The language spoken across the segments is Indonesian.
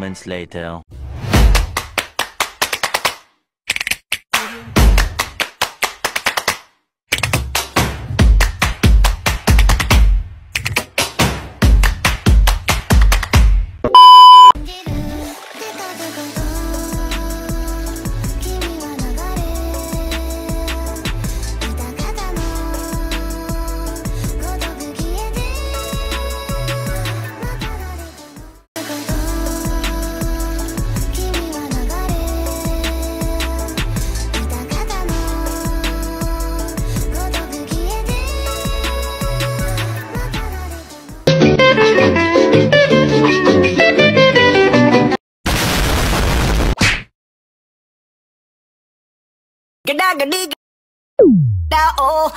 moments later. Gada oh.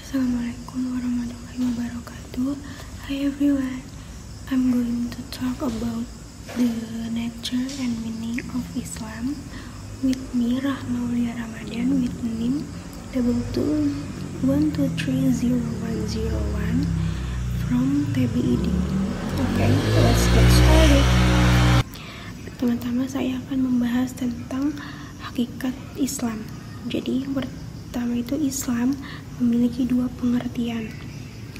Assalamualaikum warahmatullahi wabarakatuh. Hi everyone, I'm going to talk about the nature and meaning of Islam with me, Rahma Aulia Ramadan, with NIM 221230101 from TBID. Okay, let's get started. Pertama-tama saya akan membahas tentang hakikat Islam. Jadi yang pertama itu Islam memiliki dua pengertian.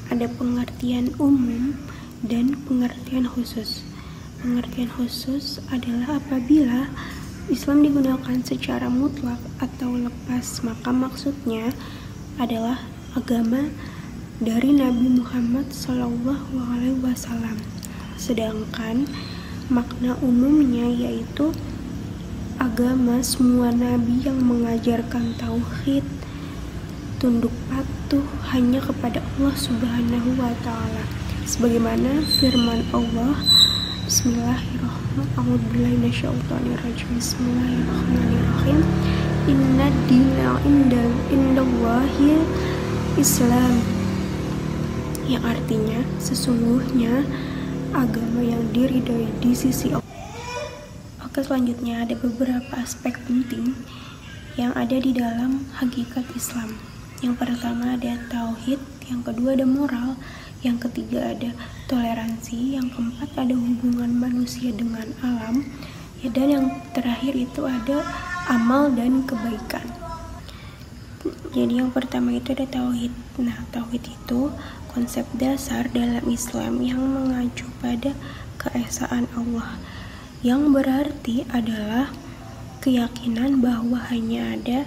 Ada pengertian umum dan pengertian khusus. Pengertian khusus adalah apabila Islam digunakan secara mutlak atau lepas, maka maksudnya adalah agama dari Nabi Muhammad SAW. Sedangkan makna umumnya yaitu agama semua nabi yang mengajarkan tauhid, tunduk patuh hanya kepada Allah Subhanahu wa Ta'ala, sebagaimana firman Allah, Bismillahirrahmanirrahim, Inna dina indallahi Islam, yang artinya sesungguhnya agama yang diridhoi di sisi Allah. Oke, selanjutnya ada beberapa aspek penting yang ada di dalam hakikat Islam. Yang pertama ada tauhid, yang kedua ada moral, yang ketiga ada toleransi, yang keempat ada hubungan manusia dengan alam, ya, dan yang terakhir itu ada amal dan kebaikan. Jadi yang pertama itu ada tauhid. Nah, tauhid itu konsep dasar dalam Islam yang mengacu pada keesaan Allah, yang berarti adalah keyakinan bahwa hanya ada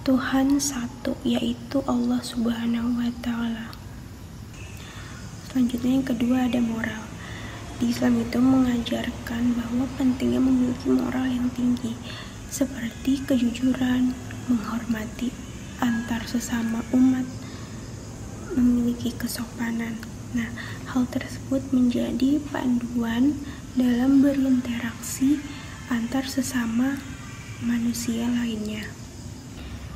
Tuhan satu, yaitu Allah Subhanahu wa Ta'ala. Selanjutnya yang kedua ada moral. Di Islam itu mengajarkan bahwa pentingnya memiliki moral yang tinggi, seperti kejujuran, menghormati antar sesama umat, memiliki kesopanan. Nah, hal tersebut menjadi panduan dalam berinteraksi antar sesama manusia lainnya.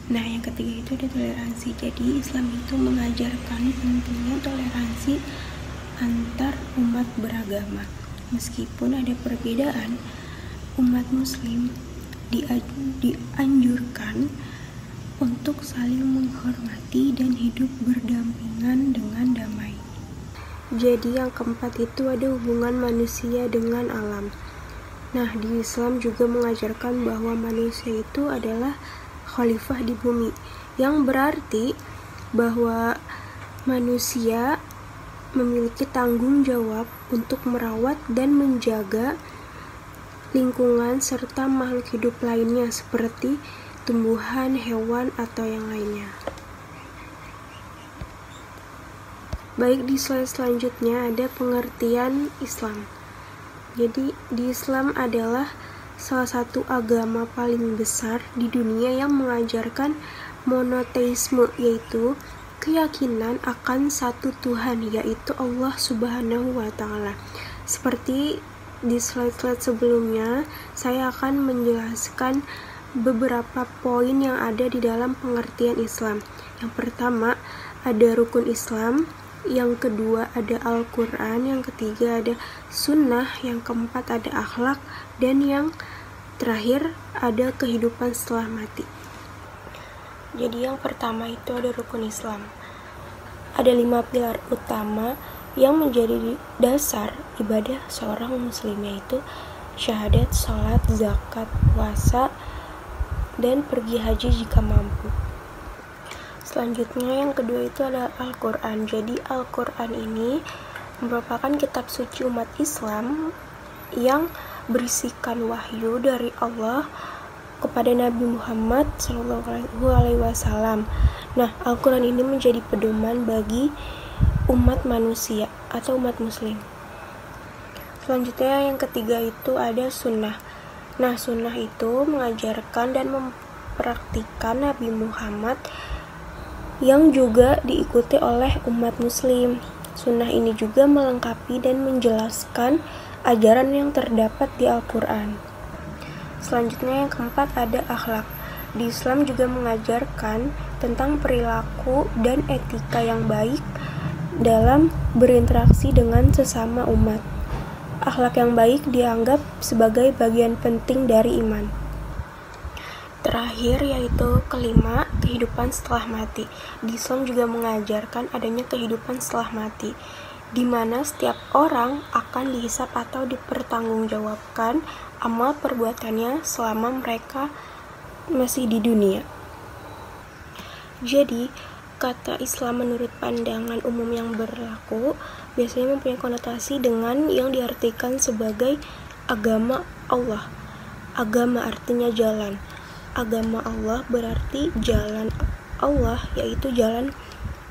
Nah, yang ketiga itu ada toleransi. Jadi Islam itu mengajarkan pentingnya toleransi antar umat beragama. Meskipun ada perbedaan, umat muslim dianjurkan untuk saling menghormati dan hidup berdampingan dengan damai. Jadi yang keempat itu ada hubungan manusia dengan alam. Nah, di Islam juga mengajarkan bahwa manusia itu adalah khalifah di bumi, yang berarti bahwa manusia memiliki tanggung jawab untuk merawat dan menjaga lingkungan, serta makhluk hidup lainnya seperti tumbuhan, hewan, atau yang lainnya. Baik, di slide selanjutnya ada pengertian Islam. Jadi di Islam adalah salah satu agama paling besar di dunia yang mengajarkan monoteisme, yaitu keyakinan akan satu Tuhan, yaitu Allah Subhanahu wa Ta'ala. Seperti di slide-slide sebelumnya, saya akan menjelaskan beberapa poin yang ada di dalam pengertian Islam. Yang pertama, ada rukun Islam. Yang kedua ada Al-Quran, yang ketiga ada sunnah, yang keempat ada akhlak, dan yang terakhir ada kehidupan setelah mati. Jadi yang pertama itu ada rukun Islam. Ada 5 pilar utama yang menjadi dasar ibadah seorang muslim, yaitu syahadat, sholat, zakat, puasa, dan pergi haji jika mampu. Selanjutnya yang kedua itu adalah Al-Quran. Jadi Al-Quran ini merupakan kitab suci umat Islam yang berisikan wahyu dari Allah kepada Nabi Muhammad SAW. Nah, Al-Quran ini menjadi pedoman bagi umat manusia atau umat muslim. Selanjutnya yang ketiga itu ada sunnah. Nah, sunnah itu mengajarkan dan mempraktikkan Nabi Muhammad yang juga diikuti oleh umat muslim. Sunnah ini juga melengkapi dan menjelaskan ajaran yang terdapat di Al-Quran. Selanjutnya yang keempat ada akhlak. Di Islam juga mengajarkan tentang perilaku dan etika yang baik dalam berinteraksi dengan sesama umat. Akhlak yang baik dianggap sebagai bagian penting dari iman. Terakhir yaitu kelima, kehidupan setelah mati. Di Islam juga mengajarkan adanya kehidupan setelah mati, di mana setiap orang akan dihisap atau dipertanggungjawabkan amal perbuatannya selama mereka masih di dunia. Jadi, kata Islam menurut pandangan umum yang berlaku biasanya mempunyai konotasi dengan yang diartikan sebagai agama Allah. Agama artinya jalan. Agama Allah berarti jalan Allah, yaitu jalan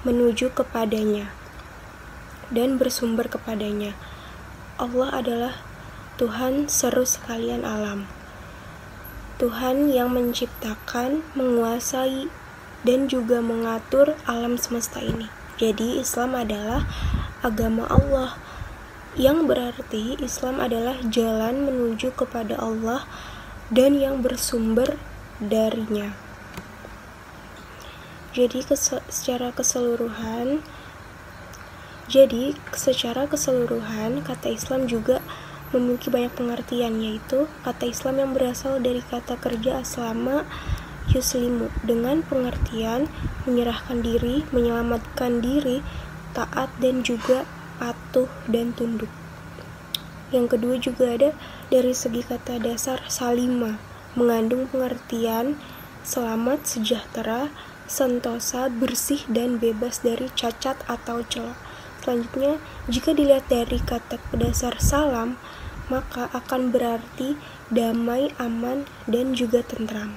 menuju kepadanya dan bersumber kepadanya. Allah adalah Tuhan seru sekalian alam. Tuhan yang menciptakan, menguasai, dan juga mengatur alam semesta ini. Jadi Islam adalah agama Allah, yang berarti Islam adalah jalan menuju kepada Allah dan yang bersumber darinya. Jadi secara keseluruhan kata Islam juga memiliki banyak pengertian, yaitu kata Islam yang berasal dari kata kerja aslama yuslimu, dengan pengertian menyerahkan diri, menyelamatkan diri, taat, dan juga patuh dan tunduk. Yang kedua juga ada dari segi kata dasar salima, mengandung pengertian selamat, sejahtera, sentosa, bersih, dan bebas dari cacat atau celah. Selanjutnya, jika dilihat dari kata dasar salam, maka akan berarti damai, aman, dan juga tentram.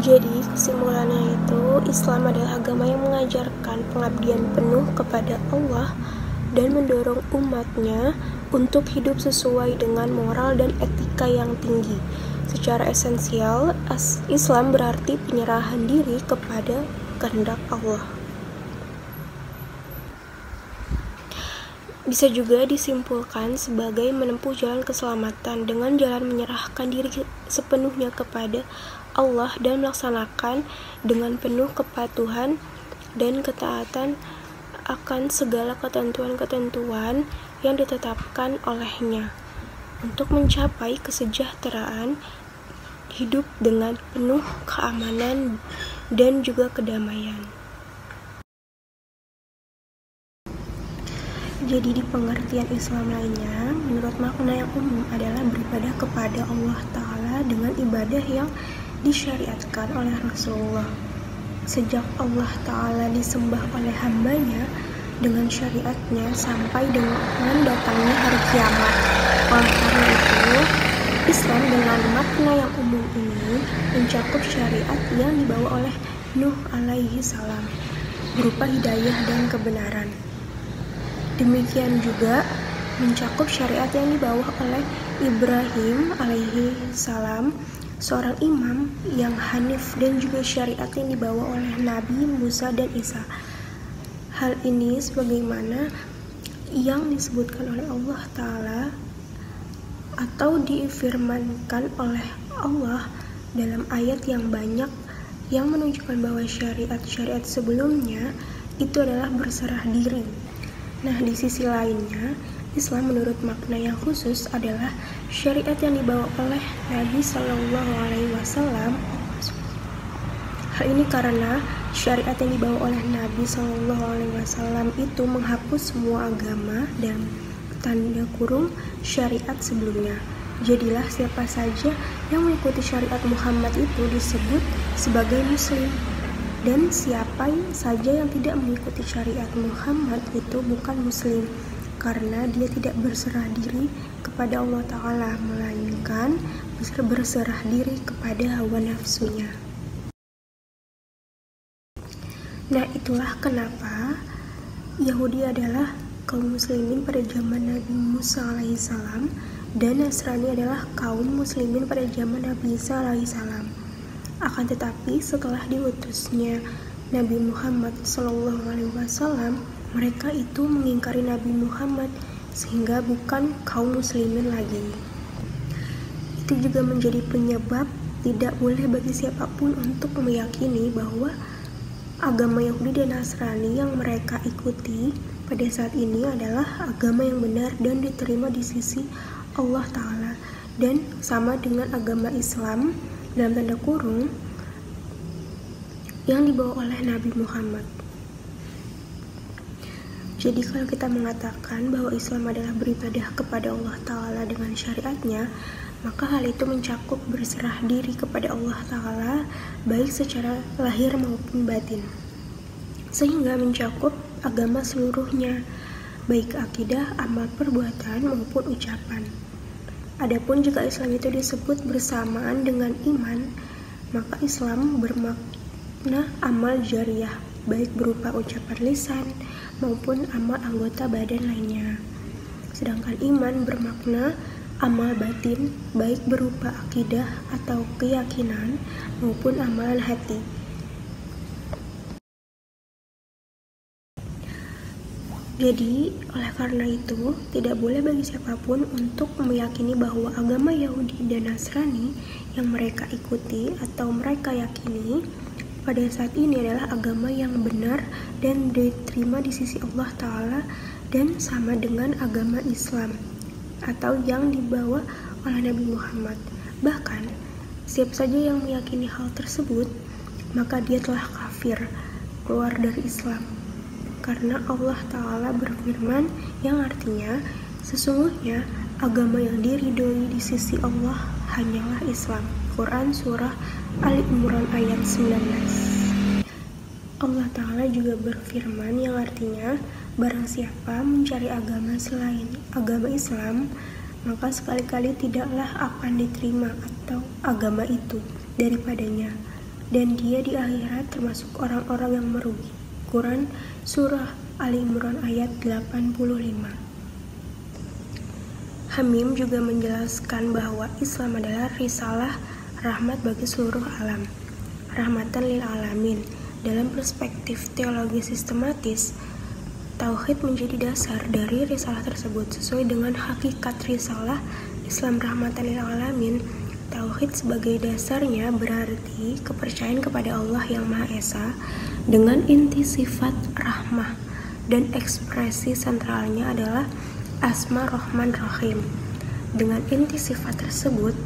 Jadi, kesimpulannya itu, Islam adalah agama yang mengajarkan pengabdian penuh kepada Allah dan mendorong umatnya untuk hidup sesuai dengan moral dan etika yang tinggi. Secara esensial, Islam berarti penyerahan diri kepada kehendak Allah. Bisa juga disimpulkan sebagai menempuh jalan keselamatan dengan jalan menyerahkan diri sepenuhnya kepada Allah dan melaksanakan dengan penuh kepatuhan dan ketaatan akan segala ketentuan-ketentuan yang ditetapkan olehnya untuk mencapai kesejahteraan hidup dengan penuh keamanan dan juga kedamaian. Jadi di pengertian Islam lainnya, menurut makna yang umum adalah beribadah kepada Allah Ta'ala dengan ibadah yang disyariatkan oleh Rasulullah. Sejak Allah Ta'ala disembah oleh hambanya dengan syariatnya sampai dengan datangnya hari kiamat. Oleh karena Islam dengan makna yang umum ini mencakup syariat yang dibawa oleh Nuh alaihi salam berupa hidayah dan kebenaran. Demikian juga mencakup syariat yang dibawa oleh Ibrahim alaihi salam, seorang imam yang hanif, dan juga syariat yang dibawa oleh Nabi Musa dan Isa. Hal ini sebagaimana yang disebutkan oleh Allah Ta'ala atau difirmankan oleh Allah dalam ayat yang banyak yang menunjukkan bahwa syariat-syariat sebelumnya itu adalah berserah diri. Nah, di sisi lainnya, Islam menurut makna yang khusus adalah syariat yang dibawa oleh Nabi Shallallahu Alaihi Wasallam. Hal ini karena syariat yang dibawa oleh Nabi Shallallahu Alaihi Wasallam itu menghapus semua agama dan tanda kurung syariat sebelumnya. Jadilah siapa saja yang mengikuti syariat Muhammad itu disebut sebagai muslim, dan siapa saja yang tidak mengikuti syariat Muhammad itu bukan muslim, karena dia tidak berserah diri kepada Allah Ta'ala, melainkan berserah diri kepada hawa nafsunya. Nah, itulah kenapa Yahudi adalah kaum muslimin pada zaman Nabi Musa alaihissalam, dan Nasrani adalah kaum muslimin pada zaman Nabi Isa alaihissalam. Akan tetapi setelah diutusnya Nabi Muhammad SAW, mereka itu mengingkari Nabi Muhammad sehingga bukan kaum muslimin lagi. Itu juga menjadi penyebab tidak boleh bagi siapapun untuk meyakini bahwa agama Yahudi dan Nasrani yang mereka ikuti pada saat ini adalah agama yang benar dan diterima di sisi Allah Ta'ala, dan sama dengan agama Islam dalam tanda kurung yang dibawa oleh Nabi Muhammad. Jadi kalau kita mengatakan bahwa Islam adalah beribadah kepada Allah Ta'ala dengan syariatnya, maka hal itu mencakup berserah diri kepada Allah Ta'ala baik secara lahir maupun batin, sehingga mencakup agama seluruhnya, baik akidah, amal perbuatan maupun ucapan. Adapun jika Islam itu disebut bersamaan dengan iman, maka Islam bermakna amal jariyah, baik berupa ucapan lisan maupun amal anggota badan lainnya. Sedangkan iman bermakna amal batin, baik berupa akidah atau keyakinan maupun amalan hati. Jadi, oleh karena itu, tidak boleh bagi siapapun untuk meyakini bahwa agama Yahudi dan Nasrani yang mereka ikuti atau mereka yakini pada saat ini adalah agama yang benar dan diterima di sisi Allah Ta'ala dan sama dengan agama Islam atau yang dibawa oleh Nabi Muhammad. Bahkan, siapa saja yang meyakini hal tersebut, maka dia telah kafir, keluar dari Islam. Karena Allah Ta'ala berfirman yang artinya, sesungguhnya agama yang diridhoi di sisi Allah hanyalah Islam. Quran Surah Ali Imran ayat 19. Allah Ta'ala juga berfirman yang artinya, barang siapa mencari agama selain agama Islam, maka sekali-kali tidaklah akan diterima atau agama itu daripadanya, dan dia di akhirat termasuk orang-orang yang merugi. Quran Surah Ali Imran ayat 85. Hamim juga menjelaskan bahwa Islam adalah risalah rahmat bagi seluruh alam, rahmatan lil alamin. Dalam perspektif teologi sistematis, tauhid menjadi dasar dari risalah tersebut. Sesuai dengan hakikat risalah Islam rahmatan lil alamin, tauhid sebagai dasarnya berarti kepercayaan kepada Allah yang Maha Esa dengan inti sifat rahmah, dan ekspresi sentralnya adalah Asma Rahman Rahim. Dengan inti sifat tersebut,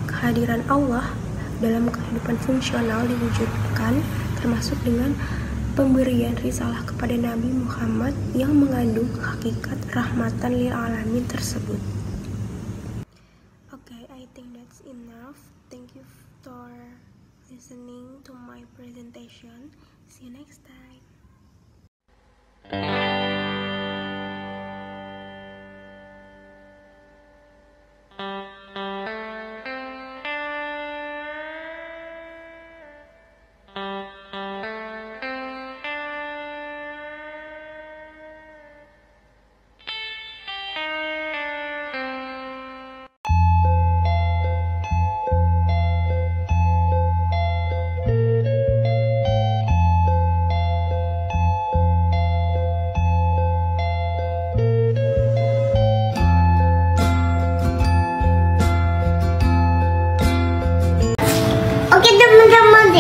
kehadiran Allah dalam kehidupan fungsional diwujudkan, termasuk dengan pemberian risalah kepada Nabi Muhammad yang mengandung hakikat rahmatan lil alamin tersebut. Okay, I think that's enough. Thank you for listening to my presentation. See you next time.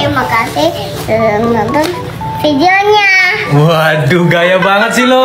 terima kasih sudah nonton videonya. Waduh, gaya banget sih lo.